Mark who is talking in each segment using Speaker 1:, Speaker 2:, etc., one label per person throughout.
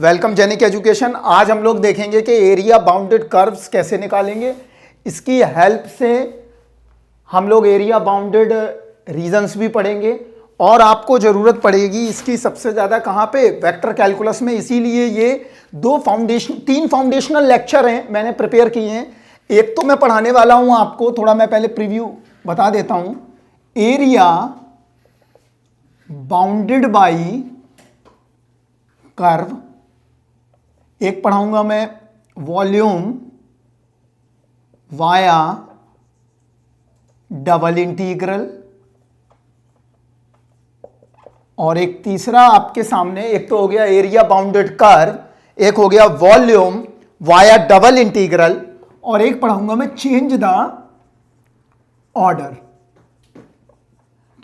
Speaker 1: Welcome genic education. आज हम लोग देखेंगे कि एरिया बाउंडेड कर्व्स कैसे निकालेंगे। इसकी हेल्प से हम लोग एरिया बाउंडेड रीजन्स भी पढ़ेंगे और आपको ज़रूरत पड़ेगी इसकी सबसे ज़्यादा कहाँ पे, वेक्टर कैलकुलस में। इसीलिए ये तीन फाउंडेशनल लेक्चर हैं मैंने प्रिपेयर किए हैं। एक तो मैं पढ़ाने वाला हूँ आपको, थोड़ा मैं पहले प्रीव्यू बता देता हूँ। एरिया बाउंडेड बाई कर्व, एक पढ़ाऊंगा मैं वॉल्यूम वाया डबल इंटीग्रल, और एक तीसरा आपके सामने, एक तो हो गया एरिया बाउंडेड कर्व, एक हो गया वॉल्यूम वाया डबल इंटीग्रल, और एक पढ़ाऊंगा मैं चेंज द ऑर्डर।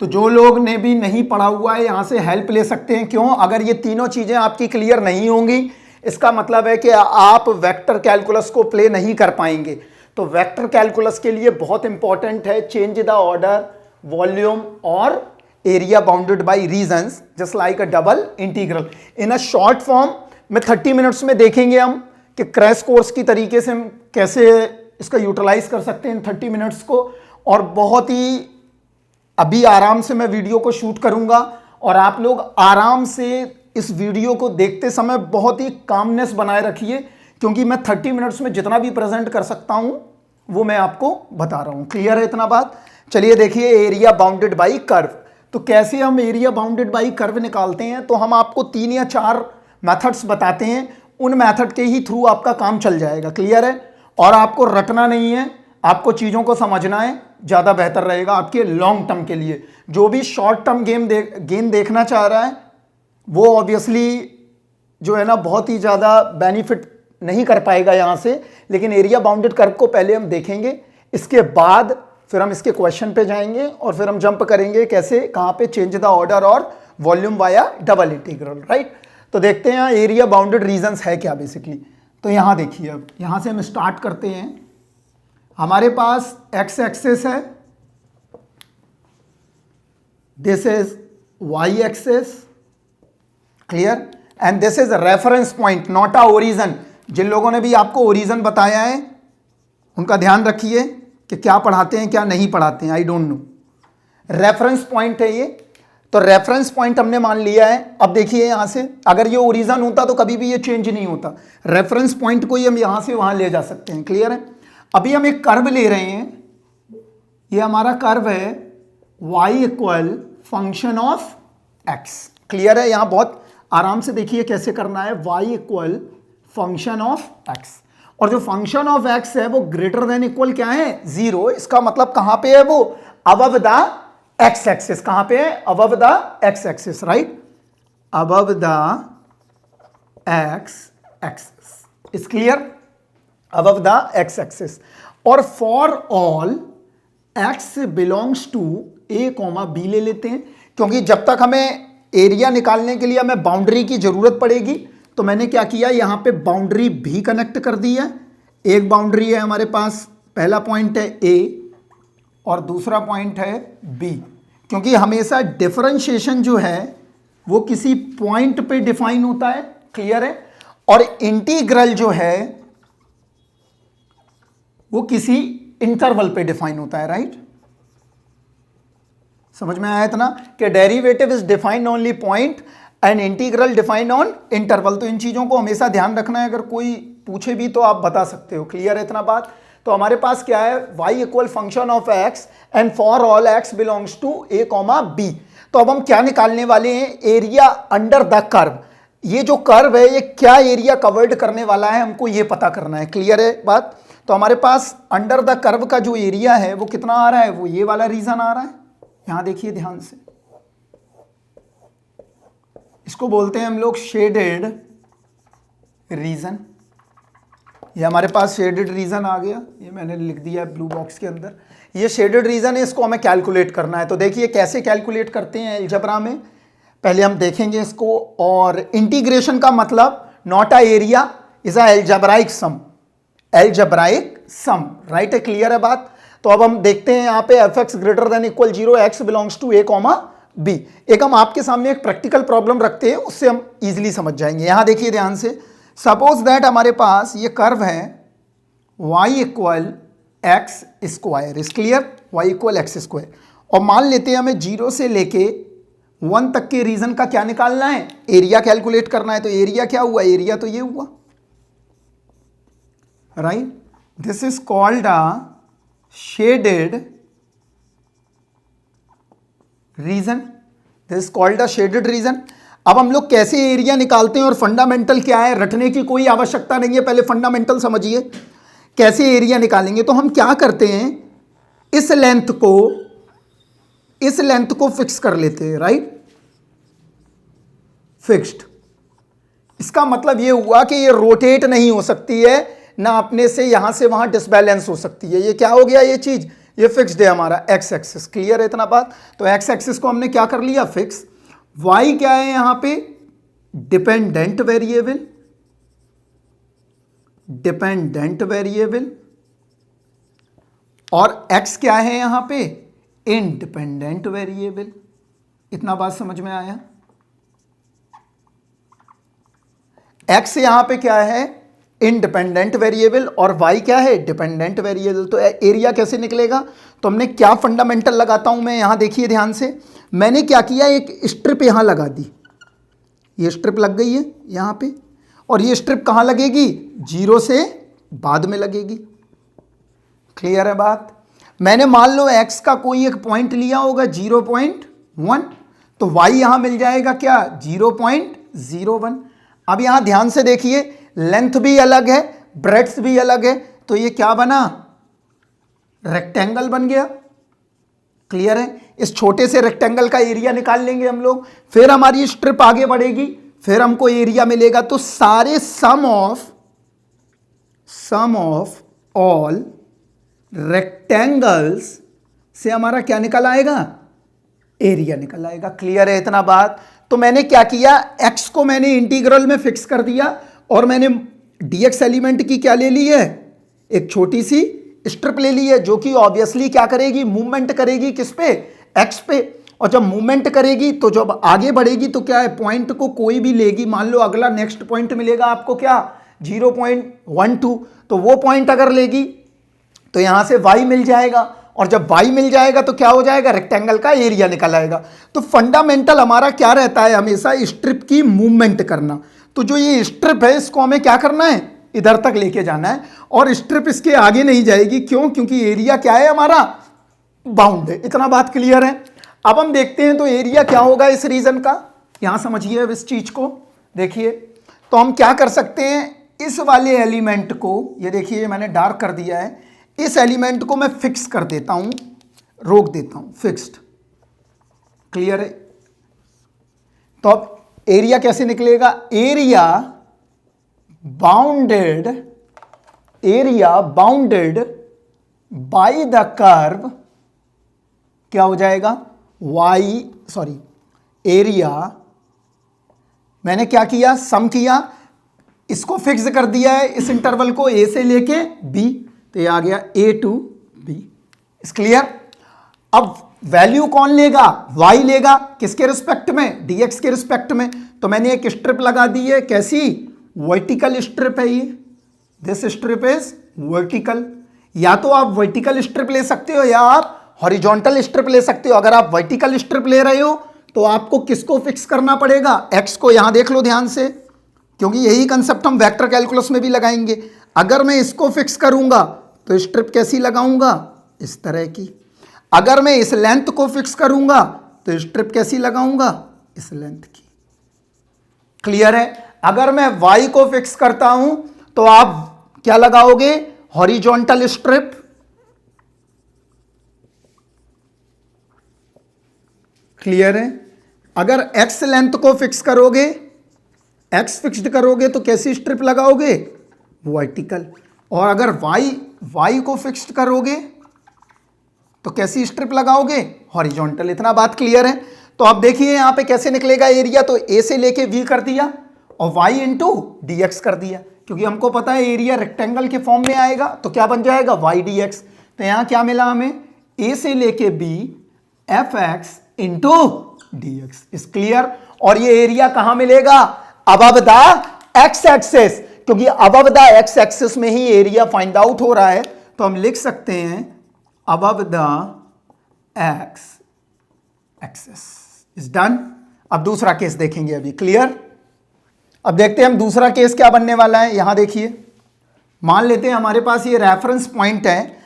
Speaker 1: तो जो लोग ने भी नहीं पढ़ा हुआ है यहां से हेल्प ले सकते हैं। क्यों? अगर ये तीनों चीजें आपकी क्लियर नहीं होंगी इसका मतलब है कि आप वेक्टर कैलकुलस को प्ले नहीं कर पाएंगे। तो वेक्टर कैलकुलस के लिए बहुत इंपॉर्टेंट है चेंज द ऑर्डर, वॉल्यूम और area bounded by reasons just like a double integral. In a short form में 30 मिनट्स में देखेंगे हम कि क्रैश कोर्स की तरीके से हम कैसे इसका यूटिलाइज कर सकते हैं इन 30 मिनट्स को। और बहुत ही अभी आराम से मैं वीडियो को शूट करूंगा और आप लोग आराम से इस वीडियो को देखते समय बहुत ही कामनेस बनाए रखिए, क्योंकि मैं 30 मिनट्स में जितना भी प्रेजेंट कर सकता हूं वो मैं आपको बता रहा हूं। क्लियर है इतना बात? चलिए देखिए एरिया बाउंडेड बाई कर्व। तो कैसे हम एरिया बाउंडेड बाई कर्व निकालते हैं, तो हम आपको 3 या 4 मेथड्स बताते हैं, उन मेथड के ही थ्रू आपका काम चल जाएगा। क्लियर है? और आपको रटना नहीं है, आपको चीज़ों को समझना है, ज़्यादा बेहतर रहेगा आपके लॉन्ग टर्म के लिए। जो भी शॉर्ट टर्म गेम देखना चाह रहा है वो ऑब्वियसली जो है ना बहुत ही ज़्यादा बेनिफिट नहीं कर पाएगा यहाँ से। लेकिन एरिया बाउंडेड कर्व को पहले हम देखेंगे, इसके बाद फिर हम इसके क्वेश्चन पे जाएंगे और फिर हम जंप करेंगे कैसे, कहाँ पे, चेंज द ऑर्डर और volume via double integral. Right? तो देखते हैं एरिया बाउंडेड रीजन्स है क्या बेसिकली। तो यहाँ देखिए, अब यहाँ से हम स्टार्ट करते हैं। हमारे पास एक्स एक्सेस है, this is Y axis, clear, and this is reference point not a origin. जिन लोगों ने भी आपको ओरिजन बताया है उनका ध्यान रखिए कि क्या पढ़ाते हैं क्या नहीं पढ़ाते हैं, I don't know. Reference point है ये, तो रेफरेंस पॉइंट हमने मान लिया है। अब देखिए यहां से अगर ये ओरिजन होता तो कभी भी ये चेंज नहीं होता। रेफरेंस पॉइंट को ही हम यहां से वहां ले जा सकते हैं। क्लियर है? अभी हम एक कर्व ले रहे हैं, ये हमारा कर्व है y equal function of x। Clear है? यहां बहुत आराम से देखिए कैसे करना है, y equal function of x, और जो फंक्शन ऑफ x है वो ग्रेटर देन इक्वल क्या है, 0। इसका मतलब कहां पे है वो, अबव द x एक्सिस। कहां पे है? Above the x axis. Right? Above the x axis is clear, above the x axis. और for all x belongs to a, b ले लेते हैं, क्योंकि जब तक हमें एरिया निकालने के लिए हमें बाउंड्री की जरूरत पड़ेगी। तो मैंने क्या किया, यहां पे बाउंड्री भी कनेक्ट कर दी है। एक बाउंड्री है हमारे पास, पहला पॉइंट है a और दूसरा पॉइंट है b, क्योंकि हमेशा डिफरेंशिएशन जो है वो किसी पॉइंट पे डिफाइन होता है। क्लियर है? और इंटीग्रल जो है वो किसी इंटरवल पे डिफाइन होता है। राइट? समझ में आया इतना कि derivative is defined only point and integral defined on interval. तो इन चीजों को हमेशा ध्यान रखना है, अगर कोई पूछे भी तो आप बता सकते हो। क्लियर है इतना बात? तो हमारे पास क्या है, y equal function of x and for all x belongs to a, b। तो अब हम क्या निकालने वाले हैं, एरिया अंडर द कर्व। ये जो कर्व है ये क्या एरिया कवर्ड करने वाला है हमको ये पता करना है। क्लियर है बात? तो हमारे पास अंडर द कर्व का जो एरिया है वो कितना आ रहा है, वो ये वाला रीजन आ रहा है। यहां देखिए ध्यान से, इसको बोलते हैं हम लोग शेडेड रीजन। ये हमारे पास शेडेड रीजन आ गया, ये मैंने लिख दिया है ब्लू बॉक्स के अंदर। ये शेडेड रीजन है, इसको हमें कैलकुलेट करना है। तो देखिए कैसे कैलकुलेट करते हैं अलजेब्रा में, पहले हम देखेंगे इसको। और इंटीग्रेशन का मतलब not a area, is a algebraic sum, algebraic sum. Right है? क्लियर है बात? तो अब हम देखते हैं यहाँ पे F X greater than equal 0, X belongs to a, B. एक हम आपके सामने एक प्रैक्टिकल प्रॉब्लम रखते हैं, उससे हम इजीली समझ जाएंगे। यहां देखिए ध्यान से, सपोज दैट हमारे पास ये कर्व है y equal x square, is clear, y equal x square, और मान लेते हैं हमें 0 से लेके 1 तक के रीजन का क्या निकालना है, एरिया कैलकुलेट करना है। तो एरिया क्या हुआ, एरिया तो ये हुआ, right, this is called a shaded region, this is called a shaded region. अब हम लोग कैसे एरिया निकालते हैं और फंडामेंटल क्या है, रटने की कोई आवश्यकता नहीं है, पहले फंडामेंटल समझिए कैसे एरिया निकालेंगे। तो हम क्या करते हैं, इस लेंथ को फिक्स कर लेते हैं, राइट, फिक्स्ड। इसका मतलब ये हुआ कि ये रोटेट नहीं हो सकती है, ना अपने से यहां से वहां डिसबैलेंस हो सकती है। ये क्या हो गया, ये चीज, ये फिक्स्ड है हमारा एक्स एक्सिस, क्लियर है इतना बात। तो एक्स एक्सिस को हमने क्या कर लिया, फिक्स। वाई क्या है यहां पे, डिपेंडेंट वेरिएबल, डिपेंडेंट वेरिएबल, और एक्स क्या है यहां पे, इंडिपेंडेंट वेरिएबल। इतना बात समझ में आया। एक्स यहां पे क्या है, इंडिपेंडेंट वेरिएबल, और वाई क्या है, डिपेंडेंट वेरिएबल। तो एरिया कैसे निकलेगा, तो हमने क्या फंडामेंटल लगाता हूं मैं, यहां देखिए ध्यान से, मैंने क्या किया, एक स्ट्रिप यहां लगा दी, ये स्ट्रिप लग गई है यहां पे, और ये स्ट्रिप कहां लगेगी, 0 से बाद में लगेगी, क्लियर है बात। मैंने मान लो x का कोई एक पॉइंट लिया होगा 0.1, तो y यहां मिल जाएगा क्या, 0.01। अब यहां ध्यान से देखिए, लेंथ भी अलग है, ब्रेड्थ भी अलग है, तो ये क्या बना, रेक्टेंगल बन गया, क्लियर है। इस छोटे से रेक्टेंगल का एरिया निकाल लेंगे हम लोग, फिर हमारी स्ट्रिप आगे बढ़ेगी, फिर हमको एरिया मिलेगा। तो सारे सम ऑफ ऑल रेक्टेंगल्स से हमारा क्या निकल आएगा, एरिया निकल आएगा, क्लियर है इतना बात। तो मैंने क्या किया, x को मैंने इंटीग्रल में फिक्स कर दिया, और मैंने dx एलिमेंट की क्या ले ली है, एक छोटी सी स्ट्रिप ले ली है, जो कि ऑब्वियसली क्या करेगी, मूवमेंट करेगी किस पे, x पे। और जब मूवमेंट करेगी तो जब आगे बढ़ेगी तो क्या है, पॉइंट को कोई भी लेगी, मान लो अगला नेक्स्ट पॉइंट मिलेगा आपको क्या, 0.12, तो वो पॉइंट अगर लेगी तो यहां से y मिल जाएगा, और जब y मिल जाएगा तो क्या हो जाएगा, रेक्टेंगल का एरिया निकल आएगा। तो फंडामेंटल हमारा क्या रहता है, हमेशा स्ट्रिप की मूवमेंट करना। तो जो ये स्ट्रिप है इसको हमें क्या करना है, इधर तक लेके जाना है, और स्ट्रिप इसके आगे नहीं जाएगी, क्यों, क्योंकि एरिया क्या है हमारा, बाउंड है। इतना बात क्लियर है। अब हम देखते हैं तो एरिया क्या होगा इस रीजन का, यहां समझिए अब इस चीज को देखिए। तो हम क्या कर सकते हैं, इस वाले एलिमेंट को, ये देखिए मैंने डार्क कर दिया है, इस एलिमेंट को मैं फिक्स कर देता हूं, रोक देता हूं, फिक्स्ड, क्लियर है। तो अब एरिया कैसे निकलेगा, area bounded by the curve क्या हो जाएगा, एरिया मैंने क्या किया, सम किया, इसको फिक्स कर दिया है, इस इंटरवल को a से लेके b, तो ये आ गया a to b, इस क्लियर। अब वैल्यू कौन लेगा, y लेगा, किसके रिस्पेक्ट में, dx के रिस्पेक्ट में। तो मैंने एक स्ट्रिप लगा दी है, कैसी, वर्टिकल स्ट्रिप है ये, दिस स्ट्रिप इज वर्टिकल। या तो आप वर्टिकल स्ट्रिप ले सकते हो या आप हॉरिजॉन्टल स्ट्रिप ले सकते हो। अगर आप वर्टिकल स्ट्रिप ले रहे हो तो आपको किसको फिक्स करना पड़ेगा, x को। यहां देख लो ध्यान से, क्योंकि यही कंसेप्ट हम वेक्टर कैलकुलस में भी लगाएंगे। अगर मैं इसको फिक्स करूंगा तो स्ट्रिप कैसी लगाऊंगा, इस तरह की। अगर मैं इस लेंथ को फिक्स करूंगा तो स्ट्रिप कैसी लगाऊंगा, इस लेंथ की, क्लियर है। अगर मैं y को फिक्स करता हूं तो आप क्या लगाओगे, हॉरिजॉन्टल स्ट्रिप, क्लियर है। अगर x लेंथ को फिक्स करोगे, x फिक्स्ड करोगे तो कैसी स्ट्रिप लगाओगे, वर्टिकल। और अगर y को फिक्स्ड करोगे तो कैसी स्ट्रिप लगाओगे, हॉरिजॉन्टल। इतना बात क्लियर है। तो आप देखिए यहां पे कैसे निकलेगा एरिया, तो a से लेके v कर दिया और y इंटू dx कर दिया, क्योंकि हमको पता है एरिया रेक्टेंगल के फॉर्म में आएगा, तो क्या बन जाएगा, y dx। तो यहां क्या मिला हमें, a से लेके b f x into dx is clear. और ये एरिया कहां मिलेगा? अबव द एक्स एक्सिस, क्योंकि अबव द एक्स एक्सिस में ही एरिया फाइंड आउट हो रहा है, तो हम लिख सकते हैं above the X axis is done. अब दूसरा केस देखेंगे अभी, क्लियर। अब देखते हैं हम दूसरा केस क्या बनने वाला है। यहां देखिए, मान लेते हैं हमारे पास ये रेफरेंस पॉइंट है।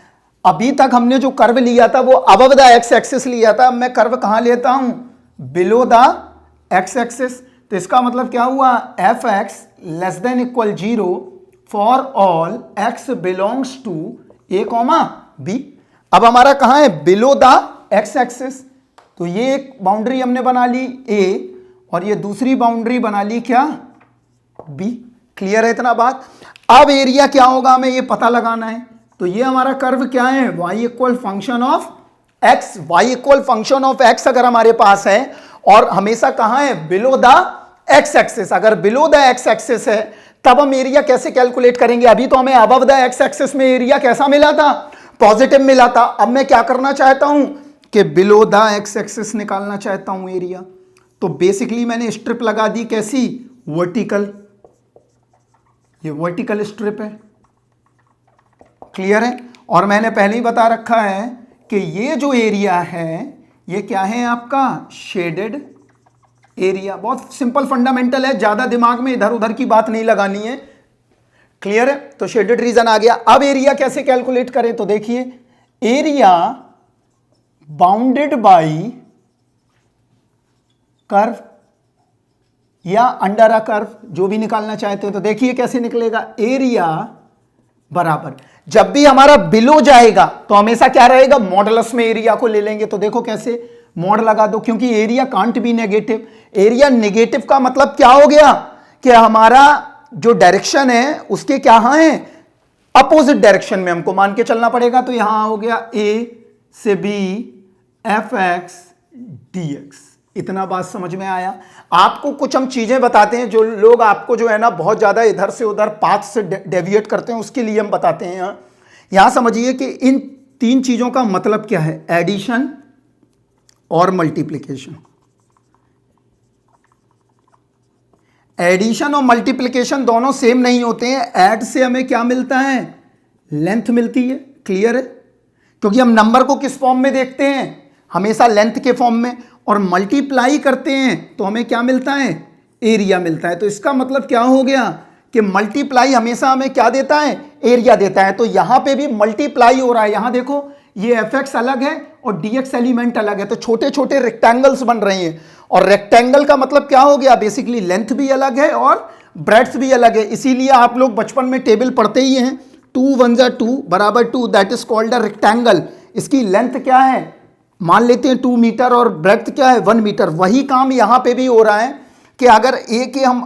Speaker 1: अभी तक हमने जो कर्व लिया था वो अबव द एक्स एक्सिस लिया था। अब मैं कर्व कहां लेता हूं? Below the X axis. तो इसका मतलब क्या हुआ? F X less than equal 0 for all X belongs to A comma B. अब हमारा कहां है? Below the X axis. तो ये एक बाउंड्री हमने बना ली ए, और ये दूसरी बाउंड्री बना ली क्या? बी। क्लियर है इतना बात? अब एरिया क्या होगा हमें ये पता लगाना है। तो ये हमारा कर्व क्या है? y equal function of x। y equal function of x अगर हमारे पास है और हमेशा कहां है? Below the x axis. अगर बिलो द x एक्सिस है तब हम एरिया कैसे कैलकुलेट करेंगे? अभी तो हमें अबव द x एक्सिस में एरिया कैसा मिला था? पॉजिटिव मिला था। अब मैं क्या करना चाहता हूं कि बिलो द x एक्सिस निकालना चाहता हूं एरिया। तो बेसिकली मैंने स्ट्रिप लगा दी, कैसी? वर्टिकल। ये वर्टिकल स्ट्रिप है, क्लियर है। और मैंने पहले ही बता रखा है कि ये जो एरिया है ये क्या है आपका? Shaded area. बहुत सिंपल फंडामेंटल है, ज्यादा दिमाग में इधर उधर की बात नहीं लगानी है, क्लियर है। तो शेडेड रीजन आ गया। अब एरिया कैसे कैलकुलेट करें? तो देखिए, एरिया बाउंडेड बाई कर्व या अंडर अ कर्व, जो भी निकालना चाहते हो। तो देखिए कैसे निकलेगा। एरिया बराबर, जब भी हमारा बिलो जाएगा तो हमेशा क्या रहेगा? मॉडुलस में एरिया को ले लेंगे। तो देखो कैसे, मॉड लगा दो, क्योंकि area can't be negative. Area negative का मतलब क्या हो गया कि हमारा जो डायरेक्शन है उसके क्या है? अपोजिट डायरेक्शन में हमको मान के चलना पड़ेगा। तो यहां हो गया ए से B F x D X. इतना बात समझ में आया? आपको कुछ हम चीजें बताते हैं जो लोग आपको जो है ना बहुत ज्यादा इधर से उधर पाथ से डेविएट करते हैं, उसके लिए हम बताते हैं। यहां समझिए कि इन तीन चीजों का मतलब क्या है? एडिशन और मल्टीप्लिकेशन। एडिशन और मल्टीप्लिकेशन दोनों सेम नहीं होते हैं। ऐड से हमें क्या मिलता है? लेंथ मिलती है, क्लियर है। क्योंकि हम नंबर को किस फॉर्म में देखते हैं? हमेशा लेंथ के फॉर्म में। और मल्टीप्लाई करते हैं तो हमें क्या मिलता है? एरिया मिलता है। तो इसका मतलब क्या हो गया कि मल्टीप्लाई हमेशा हमें क्या देता है? एरिया देता है। तो यहां पे भी मल्टीप्लाई हो रहा है। यहां देखो, ये एफ एक्स अलग है और डी एक्स एलिमेंट अलग है, तो छोटे छोटे रेक्टेंगल्स बन रहे हैं। और रेक्टेंगल का मतलब क्या हो गया? बेसिकली लेंथ भी अलग है और ब्रेड्थ भी अलग है। इसीलिए आप लोग बचपन में टेबल पढ़ते ही हैं, 2 1 2 बराबर 2, that is called a rectangle. इसकी लेंथ क्या है? मान लेते हैं 2 मीटर और ब्रेड्थ क्या है? 1 मीटर। वही काम यहां पे भी हो रहा है कि अगर ए के हम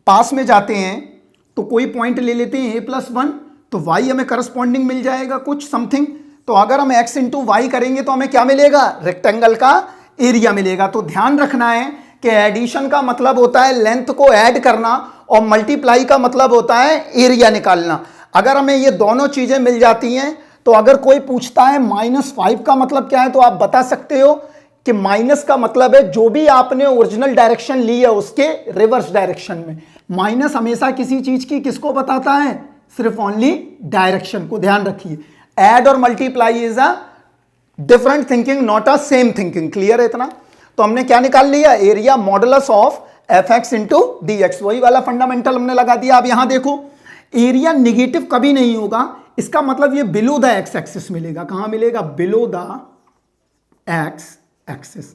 Speaker 1: पास में जाते हैं तो कोई पॉइंट ले लेते हैं a+1, तो y हमें करस्पॉन्डिंग मिल जाएगा कुछ समथिंग। तो अगर हम x इंटू वाई करेंगे तो हमें क्या मिलेगा? रेक्टेंगल का एरिया मिलेगा। तो ध्यान रखना है कि एडिशन का मतलब होता है लेंथ को ऐड करना और मल्टीप्लाई का मतलब होता है एरिया निकालना। अगर हमें ये दोनों चीजें मिल जाती हैं तो अगर कोई पूछता है -5 का मतलब क्या है, तो आप बता सकते हो कि माइनस का मतलब है जो भी आपने ओरिजिनल डायरेक्शन ली है उसके रिवर्स डायरेक्शन में। माइनस हमेशा किसी चीज की किसको बताता है? सिर्फ ओनली डायरेक्शन को। ध्यान रखिए, ऐड और multiply is a different thinking, not a same thinking. Clear है इतना? तो हमने क्या निकाल लिया? Area modulus of F x into D x. वही वाला फंडामेंटल हमने लगा दिया। अब यहां देखो, एरिया निगेटिव कभी नहीं होगा। इसका मतलब ये बिलो द एक्स एक्सिस मिलेगा। कहां मिलेगा? Below the X axis.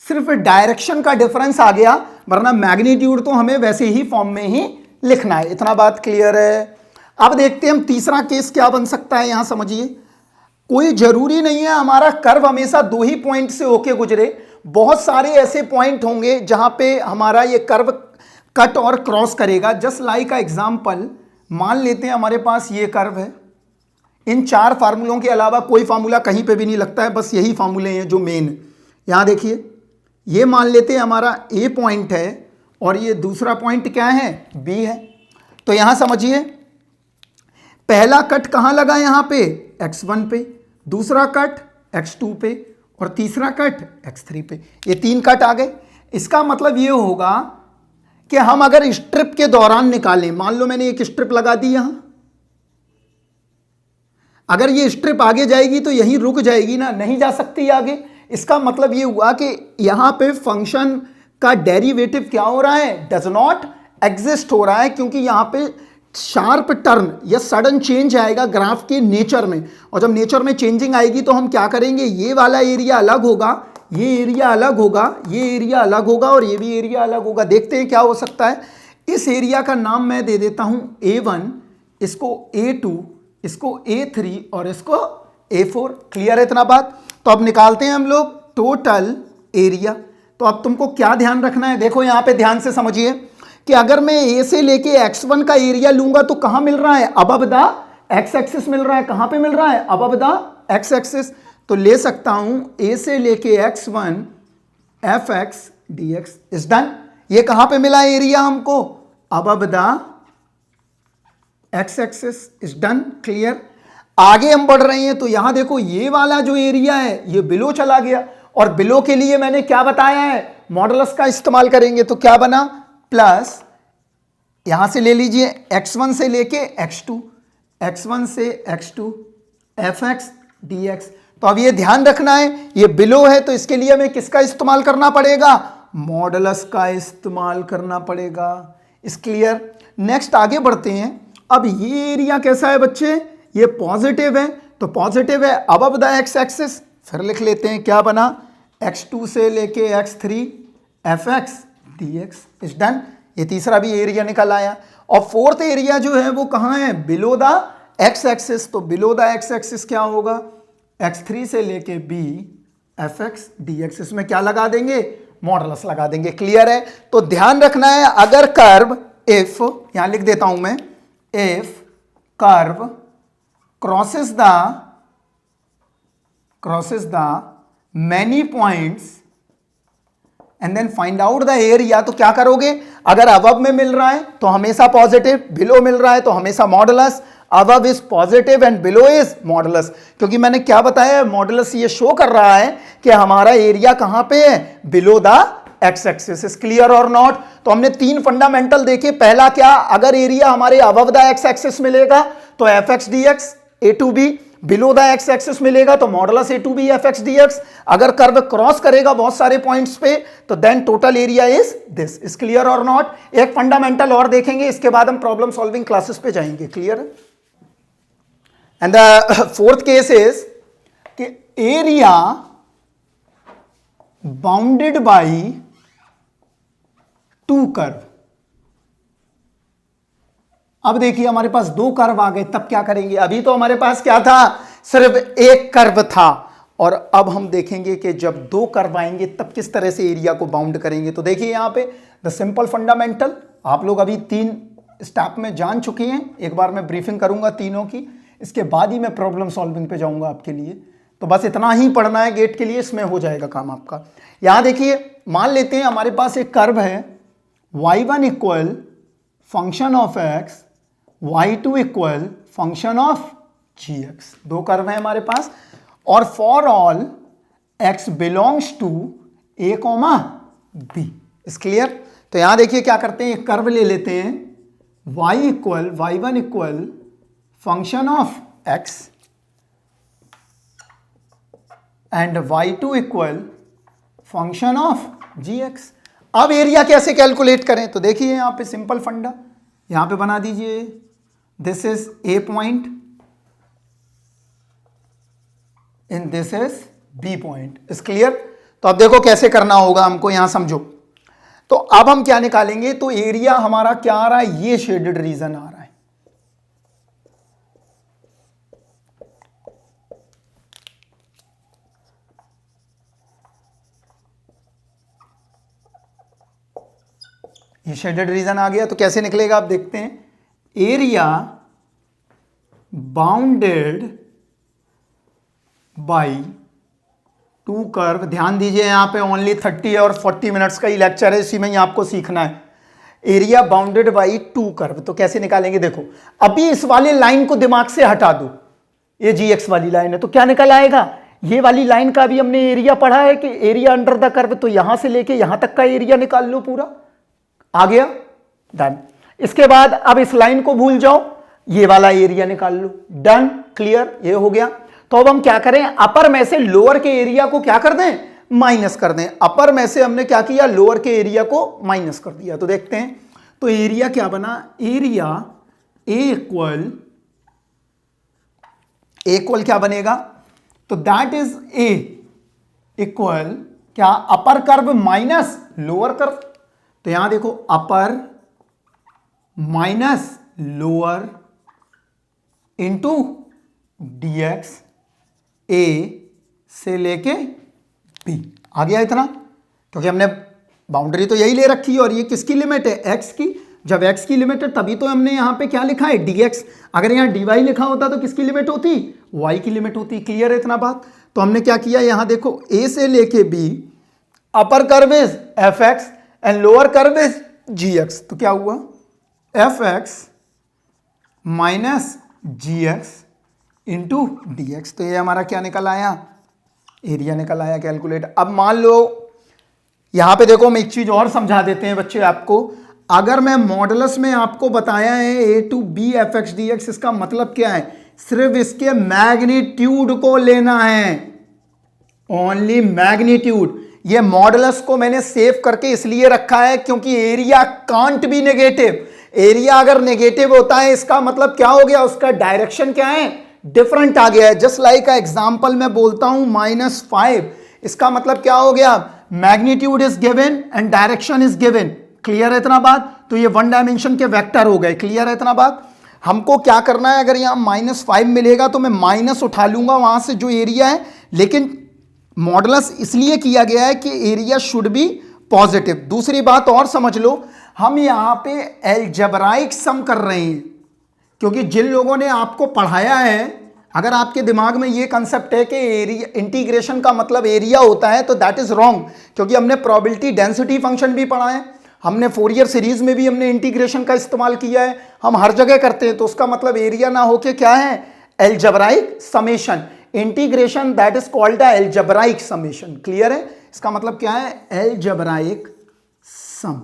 Speaker 1: सिर्फ डायरेक्शन का डिफरेंस आ गया, वरना मैग्नीट्यूड तो हमें वैसे ही फॉर्म में ही लिखना है। इतना बात क्लियर है? अब देखते हैं हम तीसरा केस क्या बन सकता है। यहां समझिए, कोई जरूरी नहीं है हमारा कर्व हमेशा 2 ही पॉइंट से होके गुजरे। बहुत सारे ऐसे पॉइंट होंगे जहां पे हमारा ये कर्व कट और क्रॉस करेगा। जस्ट लाइक अ एग्जांपल, मान लेते हैं हमारे पास ये कर्व है। इन 4 फार्मूलों के अलावा कोई फार्मूला कहीं पे भी नहीं लगता है, बस यही फार्मूले हैं जो मेन है। यहां देखिए, ये मान लेते हैं हमारा ए पॉइंट है और ये दूसरा पॉइंट क्या है? बी है। तो यहां समझिए, पहला कट कहां लगा? यहां पे x1 पे, दूसरा कट x2 पे और तीसरा कट x3 पे, ये 3 कट आ गए। इसका मतलब ये होगा कि हम अगर स्ट्रिप के दौरान निकालें, मान लो मैंने एक स्ट्रिप लगा दी यहां, अगर ये स्ट्रिप आगे जाएगी तो यहीं रुक जाएगी ना, नहीं जा सकती आगे। इसका मतलब ये हुआ कि यहां पे फंक्शन का डेरिवेटिव क्या हो रहा है, डज नॉट एग्जिस्ट हो रहा है, क्योंकि यहां पे शार्प टर्न या सडन चेंज आएगा ग्राफ के नेचर में, और जब नेचर में चेंजिंग आएगी तो हम क्या करेंगे, ये वाला एरिया अलग होगा, ये एरिया अलग होगा, ये एरिया अलग होगा और ये भी एरिया अलग होगा। देखते हैं क्या हो सकता है। इस एरिया का नाम मैं दे देता हूं A1, इसको A2, इसको A3 और इसको A4। क्लियर है इतना बात? तो अब निकालते हैं हम लोग टोटल एरिया। तो अब तुमको क्या ध्यान रखना है, देखो यहां पे ध्यान से समझिए कि अगर मैं A से लेके x1 का एरिया लूंगा तो कहां मिल रहा है, अबव द x एक्सिस मिल रहा है। कहां पे मिल रहा है, अबव द x एक्सिस। तो ले सकता हूं A से लेके x1 fx dx is done. ये कहां पे मिला एरिया हमको, above the x axis is done. Clear? आगे हम बढ़ रहे हैं तो यहां देखो ये वाला जो एरिया है ये बिलो चला गया, और बिलो के लिए मैंने क्या बताया है, मॉडुलस का इस्तेमाल करेंगे। तो क्या बना, प्लस यहां से ले लीजिए x1 से लेके x2, x1 से x2 fx dx। तो अब ये ध्यान रखना है ये बिलो है तो इसके लिए हमें किसका इस्तेमाल करना पड़ेगा, मॉडुलस का इस्तेमाल करना पड़ेगा। इस क्लियर? नेक्स्ट आगे बढ़ते हैं। अब ये एरिया कैसा है बच्चे, ये पॉजिटिव है, तो पॉजिटिव है अबव द x एक्सिस। फिर लिख लेते हैं क्या बना, x2 से लेके x3 fx dx is done. ये तीसरा भी एरिया निकल आया। और फोर्थ एरिया जो है वो कहां है, बिलो द x एक्सिस। तो बिलो द x एक्सिस क्या होगा, x3 से लेके b fx dx। इसमें क्या लगा देंगे, मॉडुलस लगा देंगे। क्लियर है? तो ध्यान रखना है, अगर कर्व इफ, यहां लिख देता हूं मैं, if curve crosses the many points and then find out the area, तो क्या करोगे, अगर अबव में मिल रहा है तो हमेशा पॉजिटिव, बिलो मिल रहा है तो हमेशा modulus. Above is positive and below is modulus, क्योंकि मैंने क्या बताया, मॉडुलस ये शो कर रहा है कि हमारा एरिया कहां पे है, below the X axis. Is clear or not? तो हमने 3 फंडामेंटल देखे। पहला क्या, अगर एरिया हमारे अबव द एक्स एक्सिस मिलेगा तो fx dx a2b, below the X axis मिलेगा तो मॉडुलस a2b fx dx। अगर कर्व क्रॉस करेगा बहुत सारे पॉइंट्स पे तो then total area is this. Is clear or not? एक फंडामेंटल और देखेंगे, इसके बाद हम प्रॉब्लम सॉल्विंग क्लासेस पे जाएंगे। Clear? And the fourth case is कि एरिया बाउंडेड बाई 2 कर्व। अब देखिए हमारे पास 2 कर्व आ गए, तब क्या करेंगे, अभी तो हमारे पास क्या था, सिर्फ एक कर्व था, और अब हम देखेंगे कि जब 2 कर्व आएंगे तब किस तरह से एरिया को बाउंड करेंगे। तो देखिए यहां पे द सिंपल फंडामेंटल आप लोग अभी 3 स्टेप में जान चुके हैं। एक बार मैं ब्रीफिंग करूंगा तीनों की, इसके बाद ही मैं प्रॉब्लम सॉल्विंग पे जाऊंगा आपके लिए। तो बस इतना ही पढ़ना है गेट के लिए, इसमें हो जाएगा काम आपका। यहां देखिए मान लेते हैं हमारे पास एक कर्व है y1 equal function of x, y2 equal function of gx। 2 curve है हमारे पास, और for all x belongs to a, b। Is clear? तो यहां देखिए क्या करते हैं, एक कर्व ले लेते हैं y1 equal function of x and y2 equal function of gx। अब एरिया कैसे कैलकुलेट करें, तो देखिए यहां पे सिंपल फंडा, यहां पे बना दीजिए, this is a point in this is b point. Is clear? तो अब देखो कैसे करना होगा हमको, यहां समझो। तो अब हम क्या निकालेंगे, तो एरिया हमारा क्या आ रहा है, ये शेडेड रीजन आ रहा है। ये शेडेड रीजन आ गया, तो कैसे निकलेगा आप देखते हैं, एरिया बाउंडेड बाई 2 कर्व। ध्यान दीजिए यहां पे ओनली 30 और 40 मिनट्स का ही लेक्चर है, इसी में ही आपको सीखना है। एरिया बाउंडेड बाई 2 कर्व, तो कैसे निकालेंगे, देखो अभी इस वाले लाइन को दिमाग से हटा दो, ये gx वाली लाइन है, तो क्या निकल आएगा, ये वाली लाइन का भी हमने एरिया पढ़ा है कि एरिया अंडर द कर्व, तो यहां से लेके यहां तक का एरिया निकाल लो पूरा, आ गया, डन। इसके बाद अब इस लाइन को भूल जाओ, ये वाला एरिया निकाल लो, डन, क्लियर, ये हो गया। तो अब हम क्या करें, अपर में से लोअर के एरिया को क्या कर दें, माइनस कर दें। अपर में से हमने क्या किया, लोअर के एरिया को माइनस कर दिया। तो देखते हैं, तो एरिया क्या बना, एरिया ए इक्वल क्या बनेगा, तो दैट इज ए इक्वल क्या, upper curve minus lower curve. तो यहां देखो, अपर माइनस लोअर इंटू dx ए से लेके बी, आ गया इतना, क्योंकि हमने बाउंड्री तो यही ले रखी है और ये किसकी लिमिट है, x की। जब x की लिमिट है तभी तो हमने यहां पे क्या लिखा है, dx। अगर यहां dy लिखा होता तो किसकी लिमिट होती, y की लिमिट होती। क्लियर है इतना बात। तो हमने क्या किया, यहां देखो a से लेके b, upper curve is fx and lower curve is gx। तो क्या हुआ, fx minus gx into dx। तो ये हमारा क्या निकल आया, एरिया निकल आया कैलकुलेट। अब मान लो यहां पे देखो, हम एक चीज और समझा देते हैं बच्चे आपको। अगर मैं मॉडुलस में आपको बताया है a to b F x D x, इसका मतलब क्या है, सिर्फ इसके मैग्नीट्यूड को लेना है, ओनली मैग्नीट्यूड। ये मॉडुलस को मैंने सेव करके इसलिए रखा है क्योंकि area can't be negative. Area अगर नेगेटिव होता है इसका मतलब क्या हो गया, उसका डायरेक्शन क्या है, डिफरेंट आ गया है। जस्ट लाइक एग्जांपल मैं बोलता हूं -5, इसका मतलब क्या हो गया, magnitude is given and direction is given. Clear है इतना बात। तो ये वन डायमेंशन के वेक्टर हो गए। क्लियर है इतना बात। हमको क्या करना है, अगर यहां -5 मिलेगा तो मैं माइनस उठा लूंगा वहां से जो एरिया है, लेकिन मॉडुलस इसलिए किया गया है कि एरिया शुड बी पॉजिटिव। दूसरी बात और समझ लो, हम यहां पे अलजेब्राइक सम कर रहे हैं, क्योंकि जिन लोगों ने आपको पढ़ाया है, अगर आपके दिमाग में ये कंसेप्ट है कि एरिया इंटीग्रेशन का मतलब एरिया होता है, तो दैट इज रॉन्ग। क्योंकि हमने प्रोबेबिलिटी डेंसिटी फंक्शन भी पढ़ा है, हमने फोरियर सीरीज में भी हमने इंटीग्रेशन का इस्तेमाल किया है, हम हर जगह करते हैं। तो उसका मतलब एरिया ना होके क्या है, algebraic summation. Integration that is called the algebraic summation. Clear है। इसका मतलब क्या है, अलजेब्राइक सम।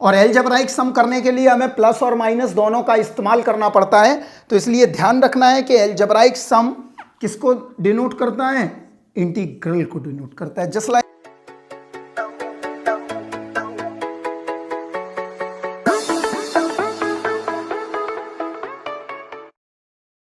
Speaker 1: और अलजेब्राइक सम करने के लिए हमें प्लस और माइनस दोनों का इस्तेमाल करना पड़ता है। तो इसलिए ध्यान रखना है कि अलजेब्राइक सम किसको डिनोट करता है, इंटीग्रल को डिनोट करता है। Just like